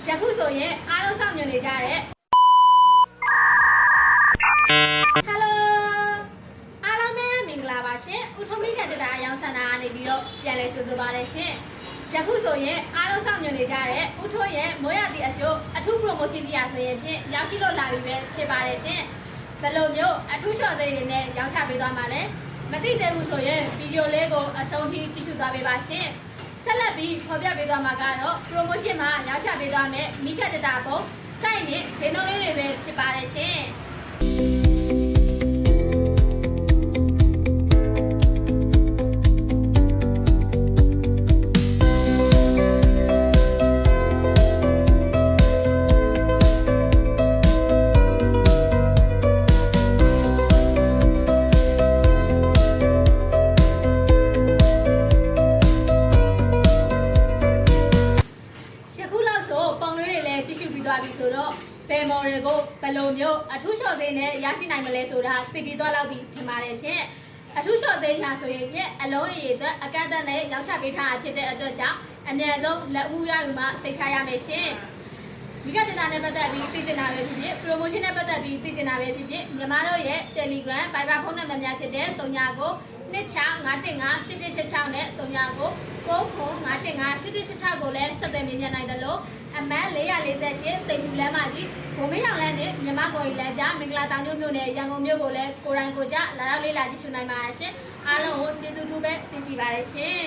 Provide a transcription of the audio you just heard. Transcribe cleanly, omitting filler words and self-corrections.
ယခုဆိုရင်အားလုံးဆောင်ညွှန်နေကြတဲ့ Hello အားလုံးပဲမင်္ဂလာပါရှင်ဥထုံးမိကန်တတာအယောင်ဆန္ဒကနေပြီးတော့ပြန်လဲကြိုဆိုပါရရှင်ယခုဆိုရင်အားလုံးဆောင်ညွှန်နေကြတဲ့ဥထုံးရဲ့မိုးရသည့်အကျိုးအထူး promotion ကြီးရဆိုရင်ဖြင့်ရောက်ရှိလို့လာပြီပဲဖြစ်ပါတယ်ရှင်ဘယ်လိုမျိုးအထူးလျှော့သေးတွေနဲ့ရောင်းချပေးသွားမှာလဲမသိသေးဘူးဆိုရင်ဗီဒီယိုလေးကိုအဆုံးထိကြည့်ရှုသွားပေးပါရှင်ဆက်လက်ပြီးဖော်ပြပေးသွားမှာကတော့ promotion မှာရောင်းချပေးသွားမယ်မိခက်တတာပုံစိုက်နဲ့ဈေးနှုန်းလေးတွေပဲဖြစ်ပါတယ်ရှင်ဆိုတော့ဘယ်မော်တွေကိုဘယ်လိုမျိုးအထူးလျှော့သေးနဲ့ရရှိနိုင်မလဲဆိုတာသိပြီးသွားလောက်ပြီးထင်ပါတယ်ရှင်အထူးလျှော့သေးရဆိုရင်ဖြင့်အလုံးအရေအတွက်အကန့်အသတ်နဲ့ရောင်းချပေးထားတာဖြစ်တဲ့အတွက်ကြောင့်အများဆုံးလက်ဦးရယူမှစိတ်ချရမယ်ရှင်မိကတင်တာနဲ့ပတ်သက်ပြီးသိချင်တာပဲဖြစ်ဖြစ် promotion နဲ့ပတ်သက်ပြီးသိချင်တာပဲဖြစ်ဖြစ်ညီမတို့ရဲ့ Telegram Viber ဖုန်းနံပါတ်များဖြစ်တဲ့39 265158886နဲ့39 9958886ကိုလည်းဆက်သွယ်မြင်နိုင်တယ်လို့အမတ်448တိမ်လမ်းမကြီးဘုံမရောင်လမ်းနဲ့မြမကိုကြီးလမ်းကြားမင်္ဂလာတောင်ကျွန်းမြို့နယ်ရန်ကုန်မြို့ကိုလည်းကိုရိုင်းကိုကြလာရောက်လေးလာကြည့်ရှုနိုင်ပါရှင်အားလုံးကိုကျေးဇူးထူးပဲတင်ရှိပါတယ်ရှင်